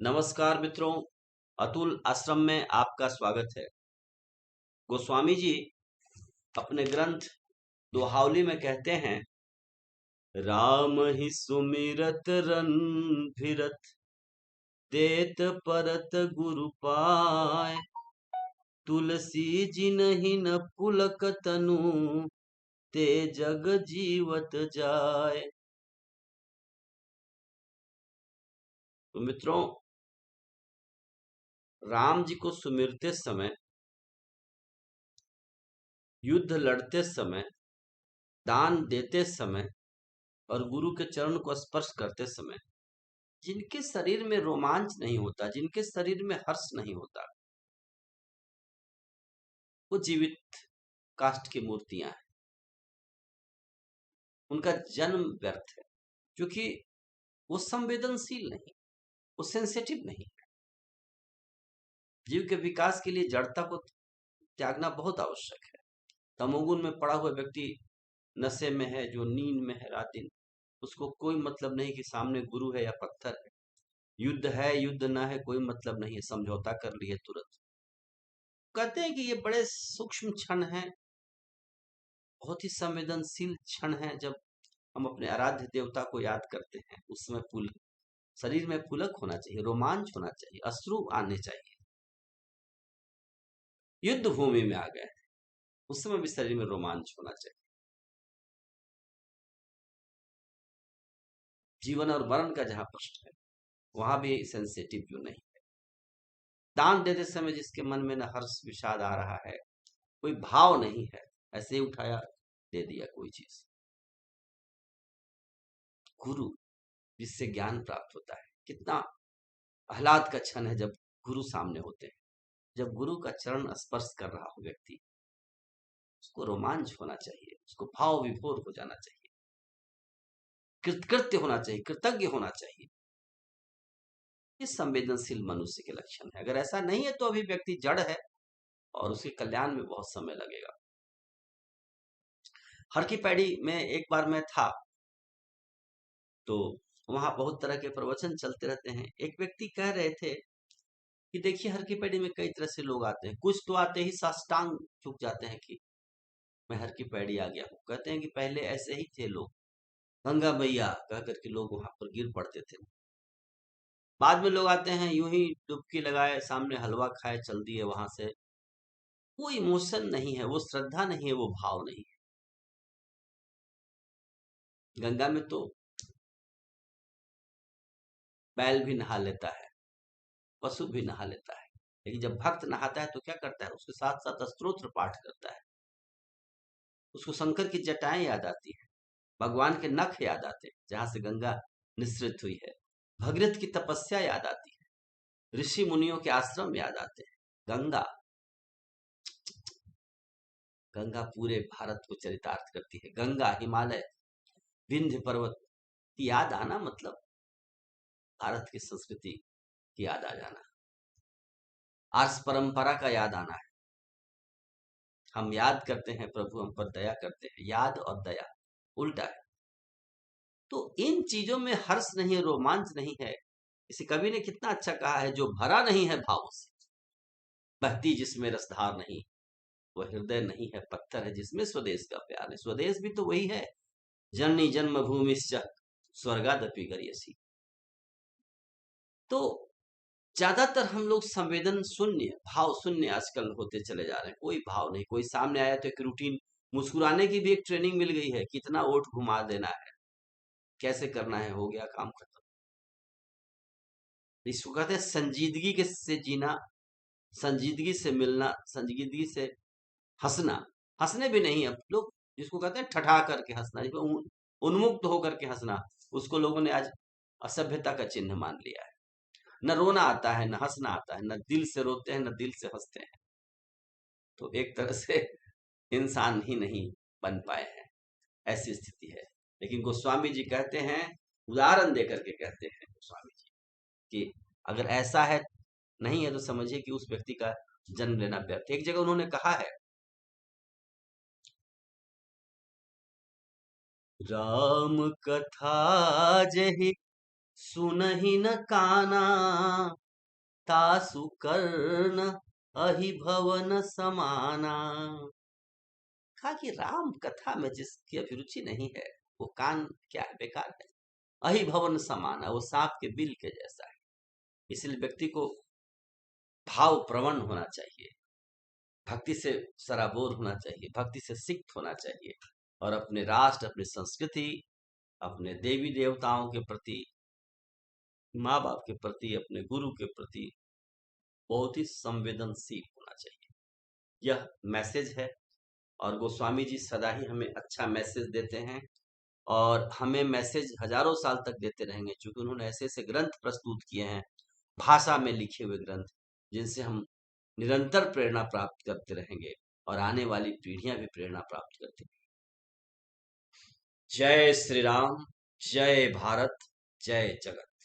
नमस्कार मित्रों, अतुल आश्रम में आपका स्वागत है। गोस्वामी जी अपने ग्रंथ दोहावली में कहते हैं, राम ही सुमिरत रन फिरत, देत परत गुरु पाय, तुलसी जिनहि न पुलक तनु, ते जग जीवत जाय। तो मित्रों, राम जी को सुमिरते समय, युद्ध लड़ते समय, दान देते समय और गुरु के चरण को स्पर्श करते समय जिनके शरीर में रोमांच नहीं होता, जिनके शरीर में हर्ष नहीं होता, वो जीवित काष्ठ की मूर्तियां हैं। उनका जन्म व्यर्थ है, क्योंकि वो संवेदनशील नहीं, वो सेंसिटिव नहीं। जीव के विकास के लिए जड़ता को त्यागना बहुत आवश्यक है। तमोगुण में पड़ा हुआ व्यक्ति नशे में है, जो नींद में है रात दिन, उसको कोई मतलब नहीं कि सामने गुरु है या पत्थर है, युद्ध है युद्ध ना है कोई मतलब नहीं है, समझौता कर लिए तुरंत। कहते हैं कि ये बड़े सूक्ष्म क्षण हैं, बहुत ही संवेदनशील क्षण है। जब हम अपने आराध्य देवता को याद करते हैं, उस समय शरीर में पुलक होना चाहिए, रोमांच होना चाहिए, अश्रु आने चाहिए। युद्ध भूमि में आ गए, उस समय भी शरीर में रोमांच होना चाहिए। जीवन और मरण का जहां प्रश्न है, वहां भी सेंसिटिव क्यों नहीं है। दान देते समय जिसके मन में न हर्ष विषाद आ रहा है, कोई भाव नहीं है, ऐसे ही उठाया दे दिया कोई चीज। गुरु जिससे ज्ञान प्राप्त होता है, कितना आह्लाद का क्षण है जब गुरु सामने होते हैं। जब गुरु का चरण स्पर्श कर रहा हो व्यक्ति, उसको रोमांच होना चाहिए, उसको भाव विभोर हो जाना चाहिए, कृतकृत्य होना चाहिए, कृतज्ञ होना चाहिए। ये संवेदनशील मनुष्य के लक्षण है। अगर ऐसा नहीं है तो अभी व्यक्ति जड़ है और उसके कल्याण में बहुत समय लगेगा। हर की पैड़ी में एक बार मैं था, तो वहां बहुत तरह के प्रवचन चलते रहते हैं। एक व्यक्ति कह रहे थे कि देखिए, हर की पैड़ी में कई तरह से लोग आते हैं, कुछ तो आते ही साष्टांग झुक जाते हैं कि मैं हर की पैड़ी आ गया हूँ। कहते हैं कि पहले ऐसे ही थे लोग, गंगा मैया कह करके लोग वहां पर गिर पड़ते थे। बाद में लोग आते हैं, यूं ही डुबकी लगाए, सामने हलवा खाए, चल दिए वहां से। वो इमोशन नहीं है, वो श्रद्धा नहीं है, वो भाव नहीं है। गंगा में तो बैल भी नहा लेता है, पशु भी नहा लेता है, लेकिन जब भक्त नहाता है तो क्या करता है, उसके साथ साथ स्तोत्र पाठ करता है। उसको शंकर की जटाएं याद आती है, भगवान के नख याद आते हैं जहां से गंगा निश्रित हुई है, भगीरथ की तपस्या याद आती है, ऋषि मुनियों के आश्रम याद आते हैं। गंगा गंगा पूरे भारत को चरितार्थ करती है। गंगा, हिमालय, विंध्य पर्वत की याद आना मतलब भारत की संस्कृति की याद आ जाना, आर्ष परंपरा का याद आना है। हम याद करते हैं, प्रभु हम पर दया करते हैं। याद और दया उल्टा है। तो इन चीजों में हर्ष नहीं है, रोमांच नहीं है। इसे कवि ने कितना अच्छा कहा है, जो भरा नहीं है भाव से, बहती जिसमें रसधार नहीं, वह हृदय नहीं है, पत्थर है जिसमें स्वदेश का प्यार है। स्वदेश भी तो वही है, जननी जन्मभूमि स्वर्गादपि गरीयसी। तो ज्यादातर हम लोग संवेदन शून्य, भाव शून्य आजकल होते चले जा रहे हैं। कोई भाव नहीं, कोई सामने आया तो एक रूटीन, मुस्कुराने की भी एक ट्रेनिंग मिल गई है, कितना ओठ घुमा देना है, कैसे करना है, हो गया काम खत्म। इसको कहते हैं संजीदगी के से जीना, संजीदगी से मिलना, संजीदगी से हंसना। हंसने भी नहीं अब लोग, जिसको कहते हैं ठठा करके हंसना, जिसको उन्मुक्त होकर के हंसना, उसको लोगों ने आज असभ्यता का चिन्ह मान लिया है। न रोना आता है, न हंसना आता है, न दिल से रोते हैं, न दिल से हंसते हैं। तो एक तरह से इंसान ही नहीं बन पाए हैं, ऐसी स्थिति है। लेकिन गोस्वामी जी कहते हैं, उदाहरण देकर के कहते हैं गोस्वामी जी कि अगर ऐसा है, नहीं है, तो समझिए कि उस व्यक्ति का जन्म लेना व्यर्थ है। एक जगह उन्होंने कहा है, राम कथा जहि सुनहि न काना, तासु कर्ण अहि भवन समाना। कहा कि राम कथा में जिसकी अभिरुचि नहीं है वो कान क्या है, बेकार है। अहि भवन समाना, वो सांप के बिल के जैसा है। इसलिए व्यक्ति को भाव प्रवण होना चाहिए, भक्ति से सराबोर होना चाहिए, भक्ति से सिक्त होना चाहिए, और अपने राष्ट्र, अपनी संस्कृति, अपने देवी देवताओं के प्रति, माँ बाप के प्रति, अपने गुरु के प्रति बहुत ही संवेदनशील होना चाहिए। यह मैसेज है, और गोस्वामी जी सदा ही हमें अच्छा मैसेज देते हैं, और हमें मैसेज हजारों साल तक देते रहेंगे, क्योंकि उन्होंने ऐसे ऐसे ग्रंथ प्रस्तुत किए हैं, भाषा में लिखे हुए ग्रंथ, जिनसे हम निरंतर प्रेरणा प्राप्त करते रहेंगे, और आने वाली पीढ़ियां भी प्रेरणा प्राप्त करती हैं। जय श्री राम, जय भारत, जय जगत।